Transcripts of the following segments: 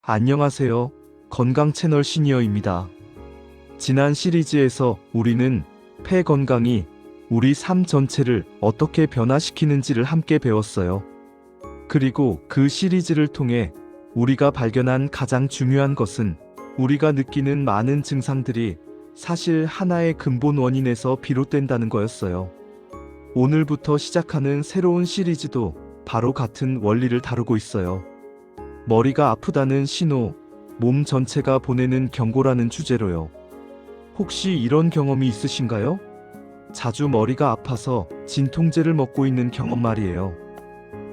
안녕하세요. 건강 채널 시니어입니다. 지난 시리즈에서 우리는 폐 건강이 우리 삶 전체를 어떻게 변화시키는지를 함께 배웠어요. 그리고 그 시리즈를 통해 우리가 발견한 가장 중요한 것은 우리가 느끼는 많은 증상들이 사실 하나의 근본 원인에서 비롯된다는 거였어요. 오늘부터 시작하는 새로운 시리즈도 바로 같은 원리를 다루고 있어요. 머리가 아프다는 신호, 몸 전체가 보내는 경고라는 주제로요. 혹시 이런 경험이 있으신가요? 자주 머리가 아파서 진통제를 먹고 있는 경험 말이에요.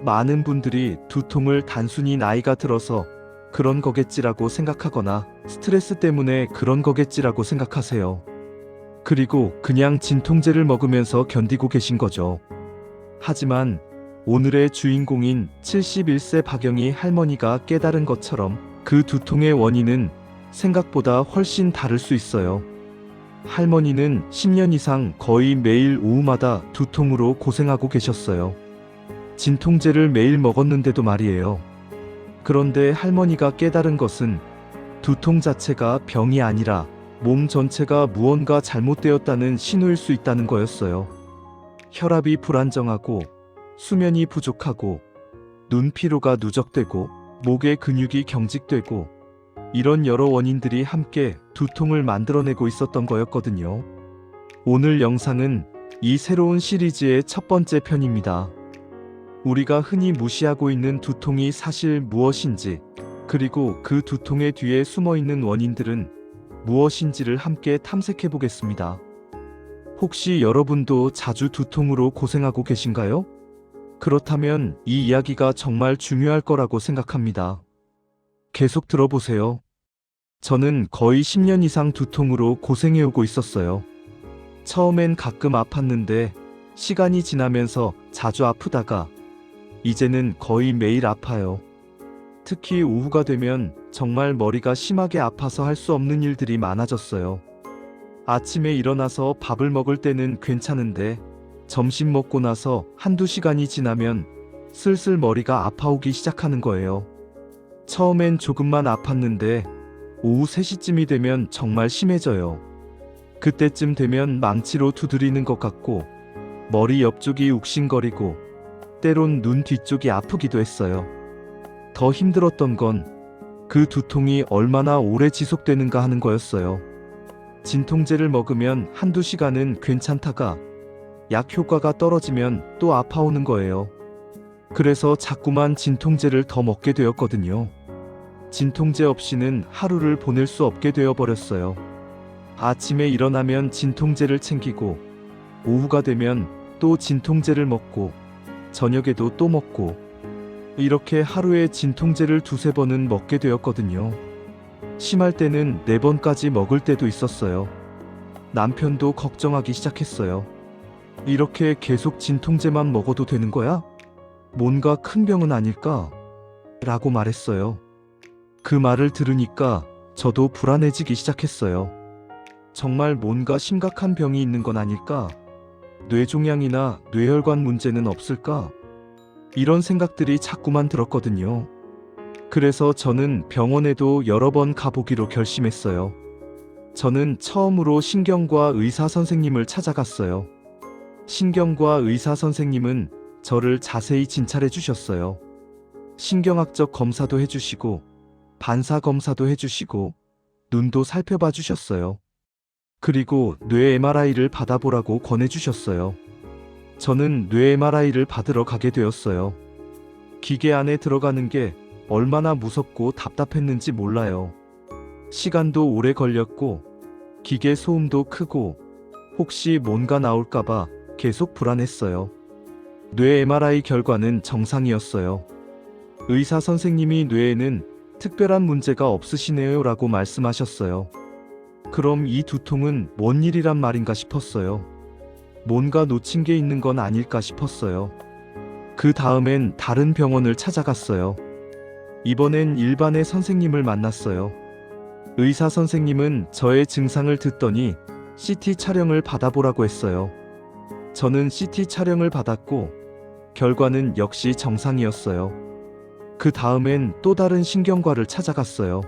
많은 분들이 두통을 단순히 나이가 들어서 그런 거겠지라고 생각하거나 스트레스 때문에 그런 거겠지라고 생각하세요. 그리고 그냥 진통제를 먹으면서 견디고 계신 거죠. 하지만 오늘의 주인공인 71세 박영희 할머니가 깨달은 것처럼 그 두통의 원인은 생각보다 훨씬 다를 수 있어요. 할머니는 10년 이상 거의 매일 오후마다 두통으로 고생하고 계셨어요. 진통제를 매일 먹었는데도 말이에요. 그런데 할머니가 깨달은 것은 두통 자체가 병이 아니라 몸 전체가 무언가 잘못되었다는 신호일 수 있다는 거였어요. 혈압이 불안정하고 수면이 부족하고 눈 피로가 누적되고 목의 근육이 경직되고 이런 여러 원인들이 함께 두통을 만들어내고 있었던 거였거든요. 오늘 영상은 이 새로운 시리즈의 첫 번째 편입니다. 우리가 흔히 무시하고 있는 두통이 사실 무엇인지, 그리고 그 두통의 뒤에 숨어있는 원인들은 무엇인지를 함께 탐색해 보겠습니다. 혹시 여러분도 자주 두통으로 고생하고 계신가요? 그렇다면 이 이야기가 정말 중요할 거라고 생각합니다. 계속 들어보세요. 저는 거의 10년 이상 두통으로 고생해오고 있었어요. 처음엔 가끔 아팠는데 시간이 지나면서 자주 아프다가 이제는 거의 매일 아파요. 특히 오후가 되면 정말 머리가 심하게 아파서 할 수 없는 일들이 많아졌어요. 아침에 일어나서 밥을 먹을 때는 괜찮은데 점심 먹고 나서 한두 시간이 지나면 슬슬 머리가 아파오기 시작하는 거예요. 처음엔 조금만 아팠는데 오후 3시쯤이 되면 정말 심해져요. 그때쯤 되면 망치로 두드리는 것 같고 머리 옆쪽이 욱신거리고 때론 눈 뒤쪽이 아프기도 했어요. 더 힘들었던 건 그 두통이 얼마나 오래 지속되는가 하는 거였어요. 진통제를 먹으면 한두 시간은 괜찮다가 약 효과가 떨어지면 또 아파오는 거예요. 그래서 자꾸만 진통제를 더 먹게 되었거든요. 진통제 없이는 하루를 보낼 수 없게 되어버렸어요. 아침에 일어나면 진통제를 챙기고 오후가 되면 또 진통제를 먹고 저녁에도 또 먹고 이렇게 하루에 진통제를 2~3번은 먹게 되었거든요. 심할 때는 4번까지 먹을 때도 있었어요. 남편도 걱정하기 시작했어요. 이렇게 계속 진통제만 먹어도 되는 거야? 뭔가 큰 병은 아닐까? 라고 말했어요. 그 말을 들으니까 저도 불안해지기 시작했어요. 정말 뭔가 심각한 병이 있는 건 아닐까? 뇌종양이나 뇌혈관 문제는 없을까? 이런 생각들이 자꾸만 들었거든요. 그래서 저는 병원에도 여러 번 가보기로 결심했어요. 저는 처음으로 신경과 의사 선생님을 찾아갔어요. 신경과 의사 선생님은 저를 자세히 진찰해 주셨어요. 신경학적 검사도 해주시고 반사 검사도 해주시고 눈도 살펴봐 주셨어요. 그리고 뇌 MRI를 받아보라고 권해주셨어요. 저는 뇌 MRI를 받으러 가게 되었어요. 기계 안에 들어가는 게 얼마나 무섭고 답답했는지 몰라요. 시간도 오래 걸렸고 기계 소음도 크고 혹시 뭔가 나올까봐 계속 불안했어요. 뇌 MRI 결과는 정상이었어요. 의사 선생님이 뇌에는 특별한 문제가 없으시네요 라고 말씀하셨어요. 그럼 이 두통은 뭔 일이란 말인가 싶었어요. 뭔가 놓친 게 있는 건 아닐까 싶었어요. 그 다음엔 다른 병원을 찾아갔어요. 이번엔 일반의 선생님을 만났어요. 의사 선생님은 저의 증상을 듣더니 CT 촬영을 받아보라고 했어요. 저는 CT 촬영을 받았고 결과는 역시 정상이었어요. 그 다음엔 또 다른 신경과를 찾아갔어요.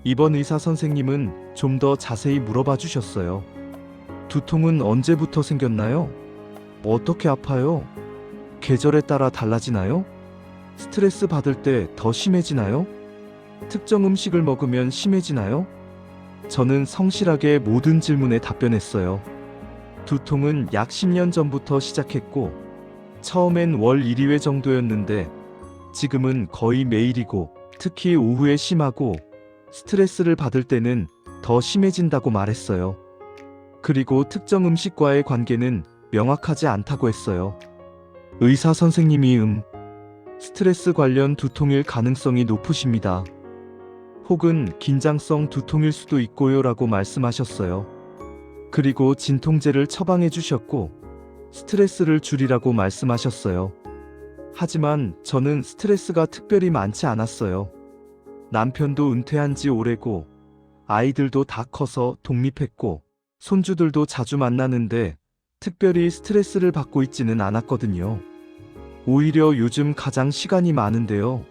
이번 의사 선생님은 좀 더 자세히 물어봐 주셨어요. 두통은 언제부터 생겼나요? 어떻게 아파요? 계절에 따라 달라지나요? 스트레스 받을 때 더 심해지나요? 특정 음식을 먹으면 심해지나요? 저는 성실하게 모든 질문에 답변했어요. 두통은 약 10년 전부터 시작했고, 처음엔 월 1~2회 정도였는데, 지금은 거의 매일이고, 특히 오후에 심하고, 스트레스를 받을 때는 더 심해진다고 말했어요. 그리고 특정 음식과의 관계는 명확하지 않다고 했어요. 의사 선생님이 스트레스 관련 두통일 가능성이 높으십니다. 혹은 긴장성 두통일 수도 있고요 라고 말씀하셨어요. 그리고 진통제를 처방해 주셨고 스트레스를 줄이라고 말씀하셨어요. 하지만 저는 스트레스가 특별히 많지 않았어요. 남편도 은퇴한 지 오래고 아이들도 다 커서 독립했고 손주들도 자주 만나는데 특별히 스트레스를 받고 있지는 않았거든요. 오히려 요즘 가장 시간이 많은데요.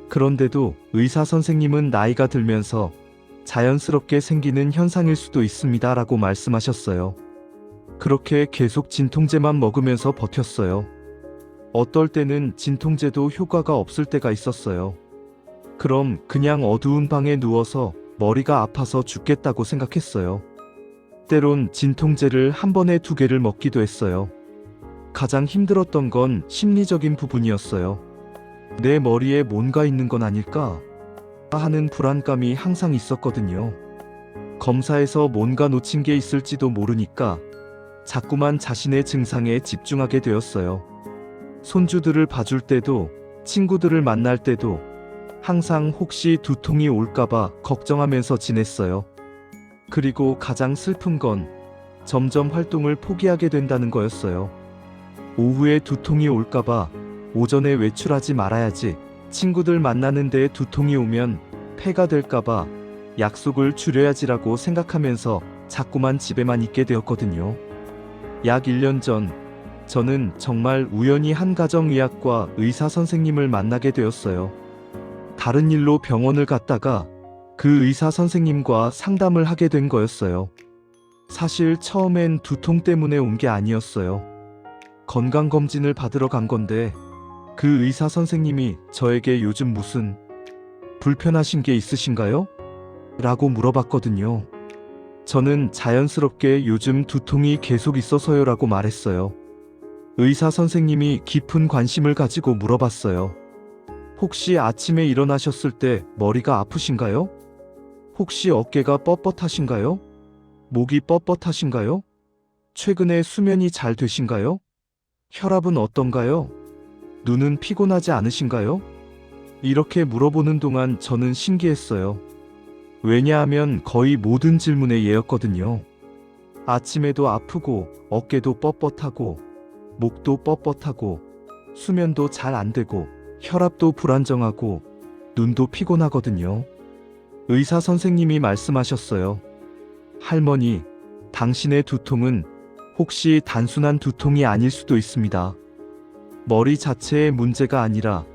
그런데도 의사 선생님은 나이가 들면서 자연스럽게 생기는 현상일 수도 있습니다 라고 말씀하셨어요. 그렇게 계속 진통제만 먹으면서 버텼어요. 어떨 때는 진통제도 효과가 없을 때가 있었어요. 그럼 그냥 어두운 방에 누워서 머리가 아파서 죽겠다고 생각했어요. 때론 진통제를 한 번에 2개를 먹기도 했어요. 가장 힘들었던 건 심리적인 부분이었어요. 내 머리에 뭔가 있는 건 아닐까 하는 불안감이 항상 있었거든요. 검사에서 뭔가 놓친 게 있을지도 모르니까 자꾸만 자신의 증상에 집중하게 되었어요. 손주들을 봐줄 때도 친구들을 만날 때도 항상 혹시 두통이 올까봐 걱정하면서 지냈어요. 그리고 가장 슬픈 건 점점 활동을 포기하게 된다는 거였어요. 오후에 두통이 올까봐 오전에 외출하지 말아야지, 친구들 만나는 데에 두통이 오면 폐가 될까봐 약속을 줄여야지라고 생각하면서 자꾸만 집에만 있게 되었거든요. 약 1년 전 저는 정말 우연히 한 가정의학과 의사 선생님을 만나게 되었어요. 다른 일로 병원을 갔다가 그 의사 선생님과 상담을 하게 된 거였어요. 사실 처음엔 두통 때문에 온 게 아니었어요. 건강검진을 받으러 간 건데 그 의사 선생님이 저에게 요즘 무슨 불편하신 게 있으신가요? 라고 물어봤거든요. 저는 자연스럽게 요즘 두통이 계속 있어서요 라고 말했어요. 의사 선생님이 깊은 관심을 가지고 물어봤어요. 혹시 아침에 일어나셨을 때 머리가 아프신가요? 혹시 어깨가 뻣뻣하신가요? 목이 뻣뻣하신가요? 최근에 수면이 잘 되신가요? 혈압은 어떤가요? 눈은 피곤하지 않으신가요? 이렇게 물어보는 동안 저는 신기했어요. 왜냐하면 거의 모든 질문에 예였거든요. 아침에도 아프고 어깨도 뻣뻣하고 목도 뻣뻣하고 수면도 잘 안 되고 혈압도 불안정하고 눈도 피곤하거든요. 의사 선생님이 말씀하셨어요. 할머니, 당신의 두통은 혹시 단순한 두통이 아닐 수도 있습니다. 머리 자체의 문제가 아니라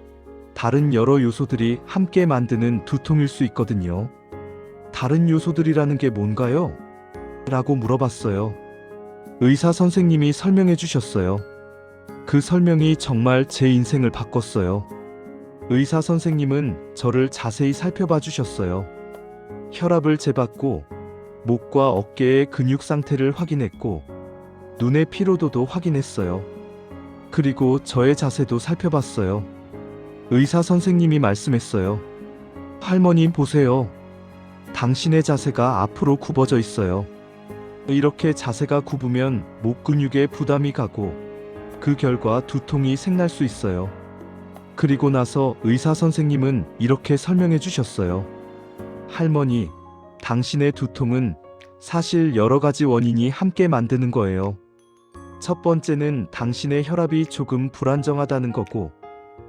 다른 여러 요소들이 함께 만드는 두통일 수 있거든요. 다른 요소들이라는 게 뭔가요? 라고 물어봤어요. 의사 선생님이 설명해 주셨어요. 그 설명이 정말 제 인생을 바꿨어요. 의사 선생님은 저를 자세히 살펴봐 주셨어요. 혈압을 재봤고 목과 어깨의 근육 상태를 확인했고 눈의 피로도도 확인했어요. 그리고 저의 자세도 살펴봤어요. 의사 선생님이 말씀했어요. 할머니 보세요. 당신의 자세가 앞으로 굽어져 있어요. 이렇게 자세가 굽으면 목 근육에 부담이 가고 그 결과 두통이 생날 수 있어요. 그리고 나서 의사 선생님은 이렇게 설명해 주셨어요. 할머니, 당신의 두통은 사실 여러 가지 원인이 함께 만드는 거예요. 첫 번째는 당신의 혈압이 조금 불안정하다는 거고,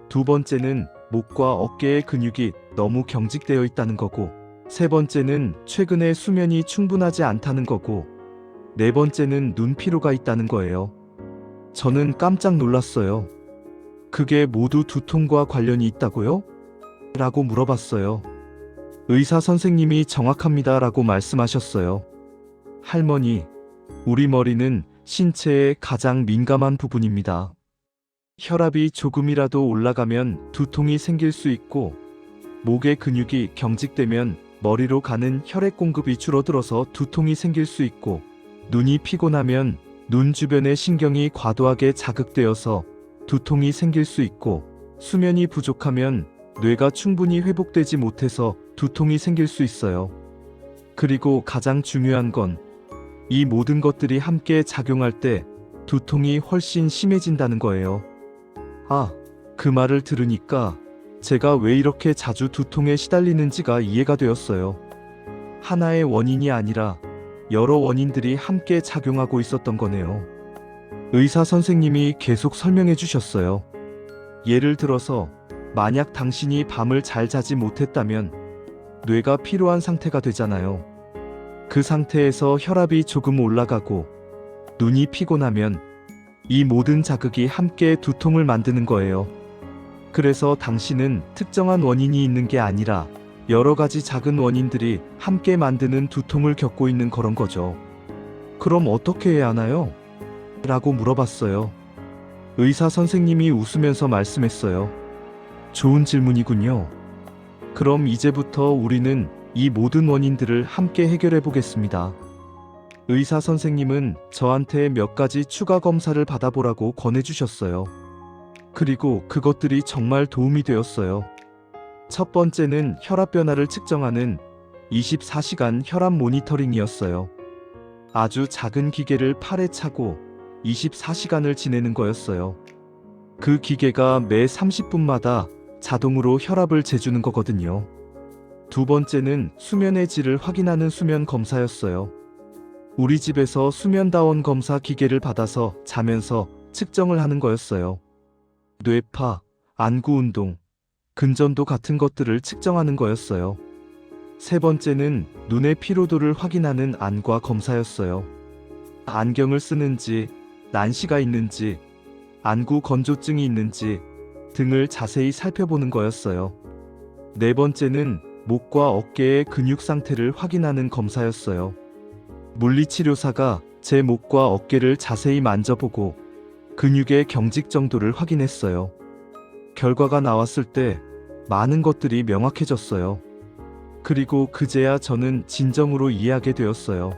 두 번째는 목과 어깨의 근육이 너무 경직되어 있다는 거고, 세 번째는 최근에 수면이 충분하지 않다는 거고, 네 번째는 눈 피로가 있다는 거예요. 저는 깜짝 놀랐어요. 그게 모두 두통과 관련이 있다고요? 라고 물어봤어요. 의사 선생님이 정확합니다 라고 말씀하셨어요. 할머니, 우리 머리는 신체의 가장 민감한 부분입니다. 혈압이 조금이라도 올라가면 두통이 생길 수 있고, 목의 근육이 경직되면 머리로 가는 혈액 공급이 줄어들어서 두통이 생길 수 있고, 눈이 피곤하면 눈 주변의 신경이 과도하게 자극되어서 두통이 생길 수 있고, 수면이 부족하면 뇌가 충분히 회복되지 못해서 두통이 생길 수 있어요. 그리고 가장 중요한 건 이 모든 것들이 함께 작용할 때 두통이 훨씬 심해진다는 거예요. 아, 그 말을 들으니까 제가 왜 이렇게 자주 두통에 시달리는지가 이해가 되었어요. 하나의 원인이 아니라 여러 원인들이 함께 작용하고 있었던 거네요. 의사 선생님이 계속 설명해 주셨어요. 예를 들어서 만약 당신이 밤을 잘 자지 못했다면 뇌가 피로한 상태가 되잖아요. 그 상태에서 혈압이 조금 올라가고 눈이 피곤하면 이 모든 자극이 함께 두통을 만드는 거예요. 그래서 당신은 특정한 원인이 있는 게 아니라 여러 가지 작은 원인들이 함께 만드는 두통을 겪고 있는 그런 거죠. 그럼 어떻게 해야 하나요? 라고 물어봤어요. 의사 선생님이 웃으면서 말씀했어요. 좋은 질문이군요. 그럼 이제부터 우리는 이 모든 원인들을 함께 해결해 보겠습니다. 의사 선생님은 저한테 몇 가지 추가 검사를 받아보라고 권해주셨어요. 그리고 그것들이 정말 도움이 되었어요. 첫 번째는 혈압 변화를 측정하는 24시간 혈압 모니터링이었어요. 아주 작은 기계를 팔에 차고 24시간을 지내는 거였어요. 그 기계가 매 30분마다 자동으로 혈압을 재주는 거거든요. 두 번째는 수면의 질을 확인하는 수면 검사였어요. 우리 집에서 수면다원 검사 기계를 받아서 자면서 측정을 하는 거였어요. 뇌파, 안구 운동, 근전도 같은 것들을 측정하는 거였어요. 세 번째는 눈의 피로도를 확인하는 안과 검사였어요. 안경을 쓰는지, 난시가 있는지, 안구 건조증이 있는지 등을 자세히 살펴보는 거였어요. 네 번째는 목과 어깨의 근육 상태를 확인하는 검사였어요. 물리치료사가 제 목과 어깨를 자세히 만져보고 근육의 경직 정도를 확인했어요. 결과가 나왔을 때 많은 것들이 명확해졌어요. 그리고 그제야 저는 진정으로 이해하게 되었어요.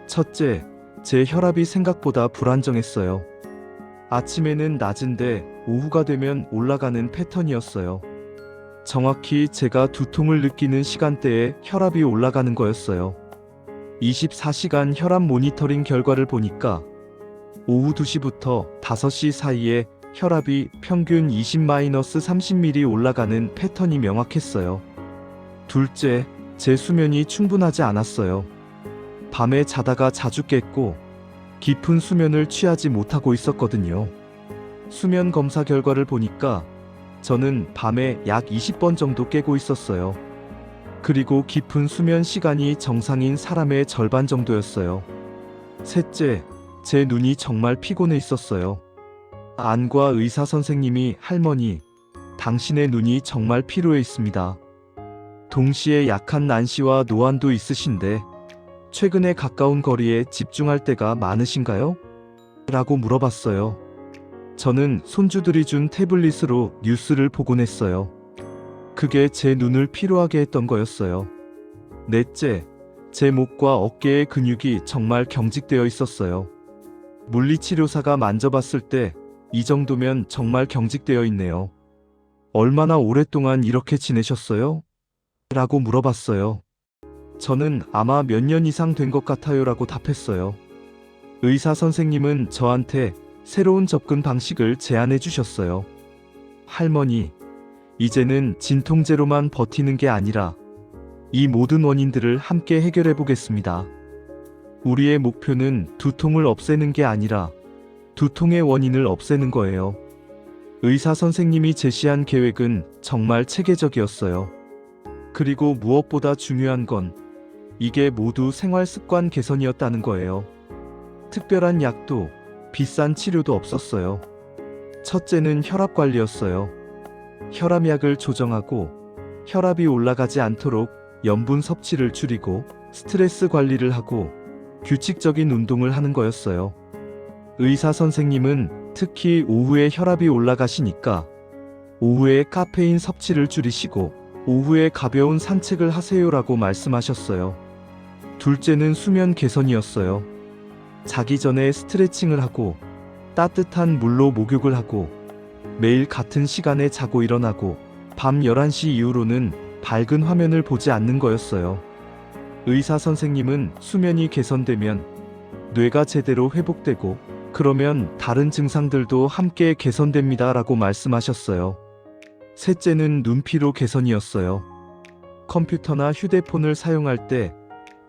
첫째, 제 혈압이 생각보다 불안정했어요. 아침에는 낮은데 오후가 되면 올라가는 패턴이었어요. 정확히 제가 두통을 느끼는 시간대에 혈압이 올라가는 거였어요. 24시간 혈압 모니터링 결과를 보니까 오후 2시부터 5시 사이에 혈압이 평균 20-30mm 올라가는 패턴이 명확했어요. 둘째, 제 수면이 충분하지 않았어요. 밤에 자다가 자주 깼고 깊은 수면을 취하지 못하고 있었거든요. 수면 검사 결과를 보니까 저는 밤에 약 20번 정도 깨고 있었어요. 그리고 깊은 수면 시간이 정상인 사람의 절반 정도였어요. 셋째, 제 눈이 정말 피곤해 있었어요. 안과 의사 선생님이 할머니, 당신의 눈이 정말 피로해 있습니다. 동시에 약한 난시와 노안도 있으신데 최근에 가까운 거리에 집중할 때가 많으신가요? 라고 물어봤어요. 저는 손주들이 준 태블릿으로 뉴스를 보곤 했어요. 그게 제 눈을 피로하게 했던 거였어요. 넷째, 제 목과 어깨의 근육이 정말 경직되어 있었어요. 물리치료사가 만져봤을 때 이 정도면 정말 경직되어 있네요. 얼마나 오랫동안 이렇게 지내셨어요? 라고 물어봤어요. 저는 아마 몇 년 이상 된 것 같아요 라고 답했어요. 의사 선생님은 저한테 새로운 접근 방식을 제안해 주셨어요. 할머니, 이제는 진통제로만 버티는 게 아니라 이 모든 원인들을 함께 해결해 보겠습니다. 우리의 목표는 두통을 없애는 게 아니라 두통의 원인을 없애는 거예요. 의사 선생님이 제시한 계획은 정말 체계적이었어요. 그리고 무엇보다 중요한 건 이게 모두 생활 습관 개선이었다는 거예요. 특별한 약도 비싼 치료도 없었어요. 첫째는 혈압 관리였어요. 혈압약을 조정하고 혈압이 올라가지 않도록 염분 섭취를 줄이고 스트레스 관리를 하고 규칙적인 운동을 하는 거였어요. 의사 선생님은 특히 오후에 혈압이 올라가시니까 오후에 카페인 섭취를 줄이시고 오후에 가벼운 산책을 하세요라고 말씀하셨어요. 둘째는 수면 개선이었어요. 자기 전에 스트레칭을 하고 따뜻한 물로 목욕을 하고 매일 같은 시간에 자고 일어나고 밤 11시 이후로는 밝은 화면을 보지 않는 거였어요. 의사 선생님은 수면이 개선되면 뇌가 제대로 회복되고 그러면 다른 증상들도 함께 개선됩니다 라고 말씀하셨어요. 셋째는 눈피로 개선이었어요. 컴퓨터나 휴대폰을 사용할 때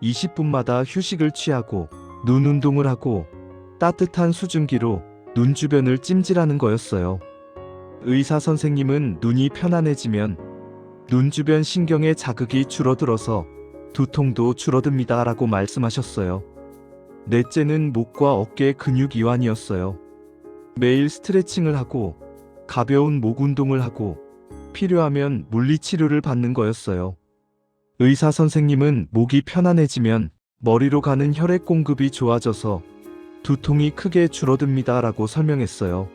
20분마다 휴식을 취하고 눈 운동을 하고 따뜻한 수증기로 눈 주변을 찜질하는 거였어요. 의사 선생님은 눈이 편안해지면 눈 주변 신경의 자극이 줄어들어서 두통도 줄어듭니다 라고 말씀하셨어요. 넷째는 목과 어깨 근육 이완이었어요. 매일 스트레칭을 하고 가벼운 목 운동을 하고 필요하면 물리치료를 받는 거였어요. 의사 선생님은 목이 편안해지면 머리로 가는 혈액 공급이 좋아져서 두통이 크게 줄어듭니다 라고 설명했어요.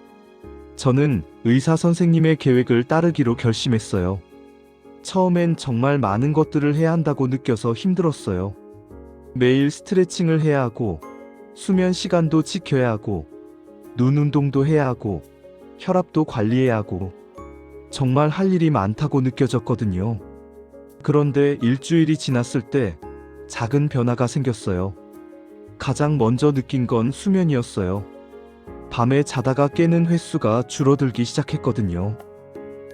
저는 의사 선생님의 계획을 따르기로 결심했어요. 처음엔 정말 많은 것들을 해야 한다고 느껴서 힘들었어요. 매일 스트레칭을 해야 하고 수면 시간도 지켜야 하고 눈 운동도 해야 하고 혈압도 관리해야 하고 정말 할 일이 많다고 느껴졌거든요. 그런데 일주일이 지났을 때 작은 변화가 생겼어요. 가장 먼저 느낀 건 수면이었어요. 밤에 자다가 깨는 횟수가 줄어들기 시작했거든요.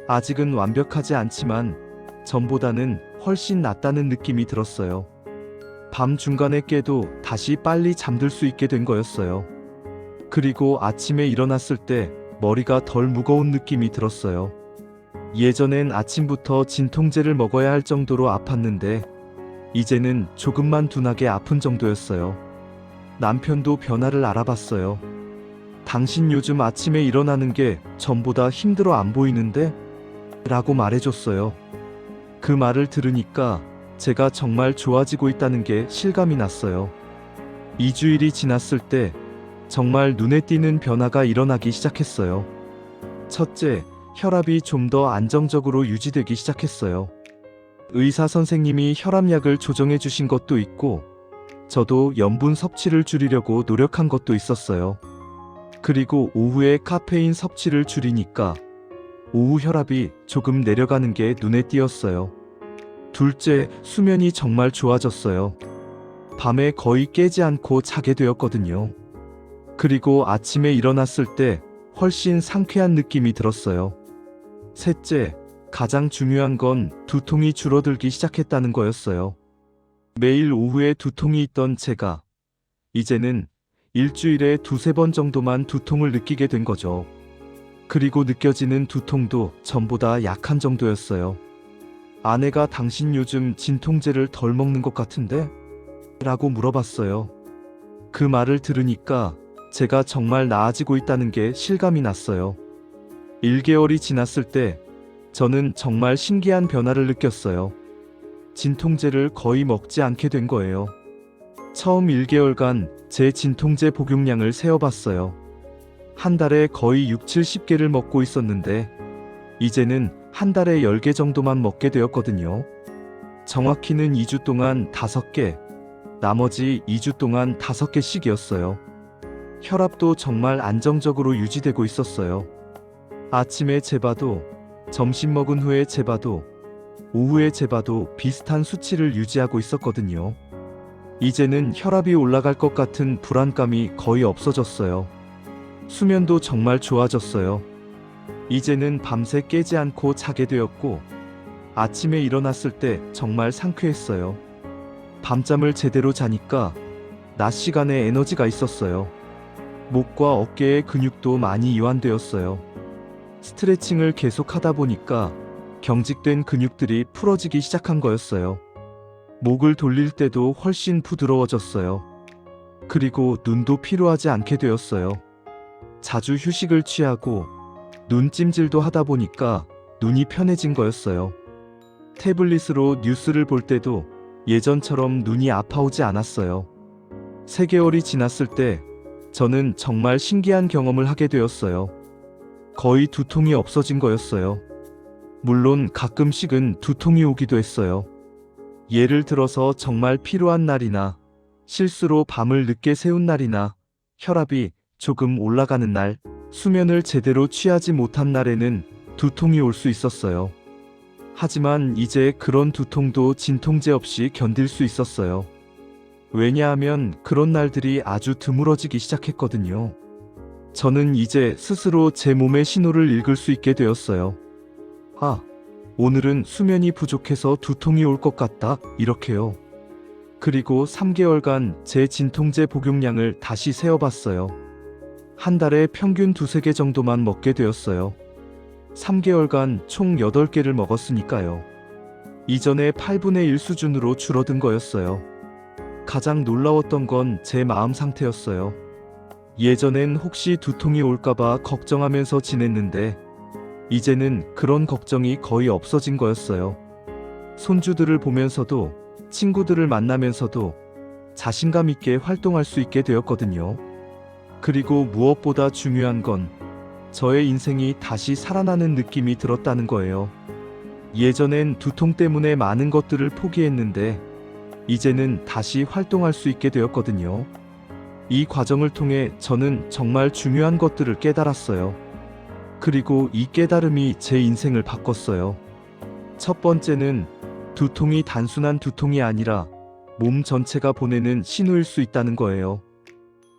아직은 완벽하지 않지만 전보다는 훨씬 낫다는 느낌이 들었어요. 밤 중간에 깨도 다시 빨리 잠들 수 있게 된 거였어요. 그리고 아침에 일어났을 때 머리가 덜 무거운 느낌이 들었어요. 예전엔 아침부터 진통제를 먹어야 할 정도로 아팠는데 이제는 조금만 둔하게 아픈 정도였어요. 남편도 변화를 알아봤어요. 당신 요즘 아침에 일어나는 게 전보다 힘들어 안 보이는데? 라고 말해줬어요. 그 말을 들으니까 제가 정말 좋아지고 있다는 게 실감이 났어요. 2주일이 지났을 때 정말 눈에 띄는 변화가 일어나기 시작했어요. 첫째, 혈압이 좀 더 안정적으로 유지되기 시작했어요. 의사 선생님이 혈압약을 조정해 주신 것도 있고 저도 염분 섭취를 줄이려고 노력한 것도 있었어요. 그리고 오후에 카페인 섭취를 줄이니까 오후 혈압이 조금 내려가는 게 눈에 띄었어요. 둘째, 수면이 정말 좋아졌어요. 밤에 거의 깨지 않고 자게 되었거든요. 그리고 아침에 일어났을 때 훨씬 상쾌한 느낌이 들었어요. 셋째, 가장 중요한 건 두통이 줄어들기 시작했다는 거였어요. 매일 오후에 두통이 있던 제가 이제는 일주일에 2~3번 정도만 두통을 느끼게 된 거죠. 그리고 느껴지는 두통도 전보다 약한 정도였어요. 아내가 당신 요즘 진통제를 덜 먹는 것 같은데? 라고 물어봤어요. 그 말을 들으니까 제가 정말 나아지고 있다는 게 실감이 났어요. 1개월이 지났을 때 저는 정말 신기한 변화를 느꼈어요. 진통제를 거의 먹지 않게 된 거예요. 처음 1개월간 제 진통제 복용량을 세어봤어요. 한 달에 거의 6~70개를 먹고 있었는데 이제는 한 달에 10개 정도만 먹게 되었거든요. 정확히는 2주 동안 5개, 나머지 2주 동안 5개씩이었어요. 혈압도 정말 안정적으로 유지되고 있었어요. 아침에 재봐도, 점심 먹은 후에 재봐도, 오후에 재봐도 비슷한 수치를 유지하고 있었거든요. 이제는 혈압이 올라갈 것 같은 불안감이 거의 없어졌어요. 수면도 정말 좋아졌어요. 이제는 밤새 깨지 않고 자게 되었고 아침에 일어났을 때 정말 상쾌했어요. 밤잠을 제대로 자니까 낮 시간에 에너지가 있었어요. 목과 어깨의 근육도 많이 이완되었어요. 스트레칭을 계속 하다 보니까 경직된 근육들이 풀어지기 시작한 거였어요. 목을 돌릴 때도 훨씬 부드러워졌어요. 그리고 눈도 피로하지 않게 되었어요. 자주 휴식을 취하고 눈찜질도 하다 보니까 눈이 편해진 거였어요. 태블릿으로 뉴스를 볼 때도 예전처럼 눈이 아파오지 않았어요. 3개월이 지났을 때 저는 정말 신기한 경험을 하게 되었어요. 거의 두통이 없어진 거였어요. 물론 가끔씩은 두통이 오기도 했어요. 예를 들어서 정말 피로한 날이나 실수로 밤을 늦게 새운 날이나 혈압이 조금 올라가는 날, 수면을 제대로 취하지 못한 날에는 두통이 올 수 있었어요. 하지만 이제 그런 두통도 진통제 없이 견딜 수 있었어요. 왜냐하면 그런 날들이 아주 드물어지기 시작했거든요. 저는 이제 스스로 제 몸의 신호를 읽을 수 있게 되었어요. 아, 오늘은 수면이 부족해서 두통이 올 것 같다, 이렇게요. 그리고 3개월간 제 진통제 복용량을 다시 세어봤어요. 한 달에 평균 2-3개 정도만 먹게 되었어요. 3개월간 총 8개를 먹었으니까요. 이전의 8분의 1 수준으로 줄어든 거였어요. 가장 놀라웠던 건 제 마음 상태였어요. 예전엔 혹시 두통이 올까봐 걱정하면서 지냈는데 이제는 그런 걱정이 거의 없어진 거였어요. 손주들을 보면서도 친구들을 만나면서도 자신감 있게 활동할 수 있게 되었거든요. 그리고 무엇보다 중요한 건 저의 인생이 다시 살아나는 느낌이 들었다는 거예요. 예전엔 두통 때문에 많은 것들을 포기했는데 이제는 다시 활동할 수 있게 되었거든요. 이 과정을 통해 저는 정말 중요한 것들을 깨달았어요. 그리고 이 깨달음이 제 인생을 바꿨어요. 첫 번째는 두통이 단순한 두통이 아니라 몸 전체가 보내는 신호일 수 있다는 거예요.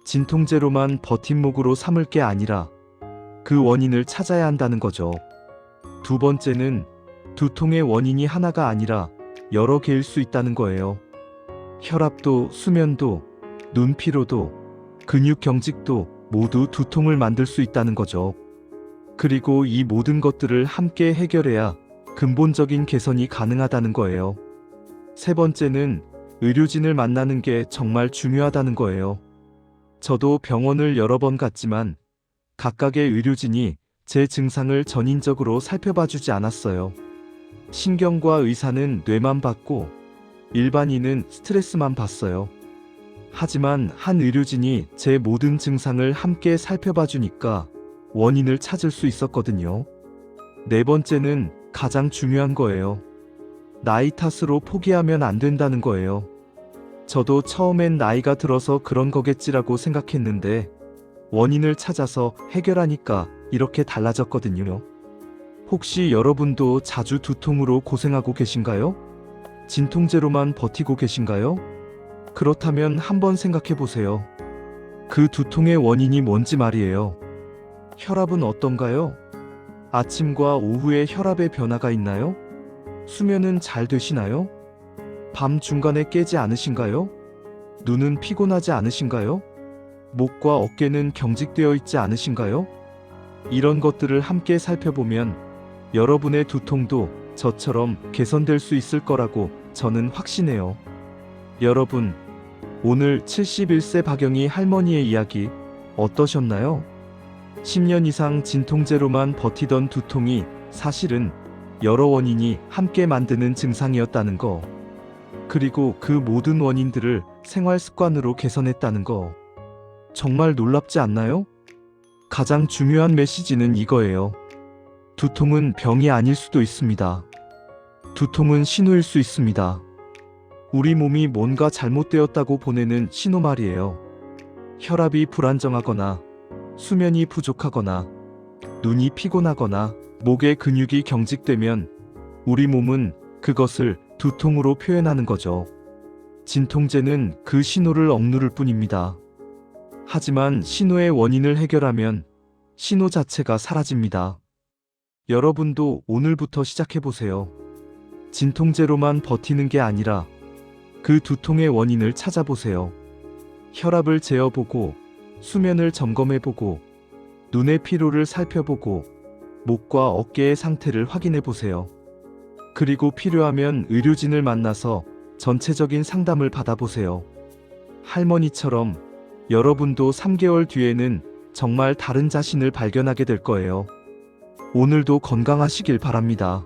진통제로만 버팀목으로 삼을 게 아니라 그 원인을 찾아야 한다는 거죠. 두 번째는 두통의 원인이 하나가 아니라 여러 개일 수 있다는 거예요. 혈압도, 수면도, 눈 피로도, 근육 경직도 모두 두통을 만들 수 있다는 거죠. 그리고 이 모든 것들을 함께 해결해야 근본적인 개선이 가능하다는 거예요. 세 번째는 의료진을 만나는 게 정말 중요하다는 거예요. 저도 병원을 여러 번 갔지만 각각의 의료진이 제 증상을 전인적으로 살펴봐주지 않았어요. 신경과 의사는 뇌만 봤고 일반인은 스트레스만 봤어요. 하지만 한 의료진이 제 모든 증상을 함께 살펴봐주니까 원인을 찾을 수 있었거든요. 네 번째는 가장 중요한 거예요. 나이 탓으로 포기하면 안 된다는 거예요. 저도 처음엔 나이가 들어서 그런 거겠지라고 생각했는데 원인을 찾아서 해결하니까 이렇게 달라졌거든요. 혹시 여러분도 자주 두통으로 고생하고 계신가요? 진통제로만 버티고 계신가요? 그렇다면 한번 생각해 보세요. 그 두통의 원인이 뭔지 말이에요. 혈압은 어떤가요? 아침과 오후에 혈압의 변화가 있나요? 수면은 잘 되시나요? 밤 중간에 깨지 않으신가요? 눈은 피곤하지 않으신가요? 목과 어깨는 경직되어 있지 않으신가요? 이런 것들을 함께 살펴보면 여러분의 두통도 저처럼 개선될 수 있을 거라고 저는 확신해요. 여러분, 오늘 71세 박영희 할머니의 이야기 어떠셨나요? 10년 이상 진통제로만 버티던 두통이 사실은 여러 원인이 함께 만드는 증상이었다는 거. 그리고 그 모든 원인들을 생활 습관으로 개선했다는 거. 정말 놀랍지 않나요? 가장 중요한 메시지는 이거예요. 두통은 병이 아닐 수도 있습니다. 두통은 신호일 수 있습니다. 우리 몸이 뭔가 잘못되었다고 보내는 신호 말이에요. 혈압이 불안정하거나, 수면이 부족하거나, 눈이 피곤하거나, 목의 근육이 경직되면 우리 몸은 그것을 두통으로 표현하는 거죠. 진통제는 그 신호를 억누를 뿐입니다. 하지만 신호의 원인을 해결하면 신호 자체가 사라집니다. 여러분도 오늘부터 시작해보세요. 진통제로만 버티는 게 아니라 그 두통의 원인을 찾아보세요. 혈압을 재어보고, 수면을 점검해보고, 눈의 피로를 살펴보고, 목과 어깨의 상태를 확인해보세요. 그리고 필요하면 의료진을 만나서 전체적인 상담을 받아보세요. 할머니처럼 여러분도 3개월 뒤에는 정말 다른 자신을 발견하게 될 거예요. 오늘도 건강하시길 바랍니다.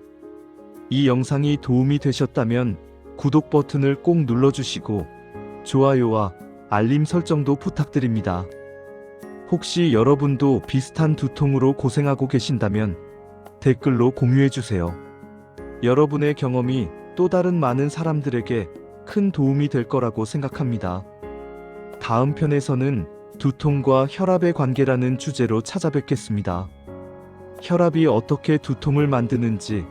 이 영상이 도움이 되셨다면 구독 버튼을 꼭 눌러주시고 좋아요와 알림 설정도 부탁드립니다. 혹시 여러분도 비슷한 두통으로 고생하고 계신다면 댓글로 공유해주세요. 여러분의 경험이 또 다른 많은 사람들에게 큰 도움이 될 거라고 생각합니다. 다음 편에서는 두통과 혈압의 관계라는 주제로 찾아뵙겠습니다. 혈압이 어떻게 두통을 만드는지,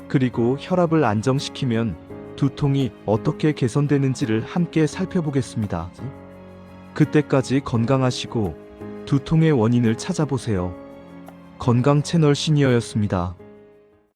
그리고 혈압을 안정시키면 두통이 어떻게 개선되는지를 함께 살펴보겠습니다. 그때까지 건강하시고 두통의 원인을 찾아보세요. 건강 채널 시니어였습니다.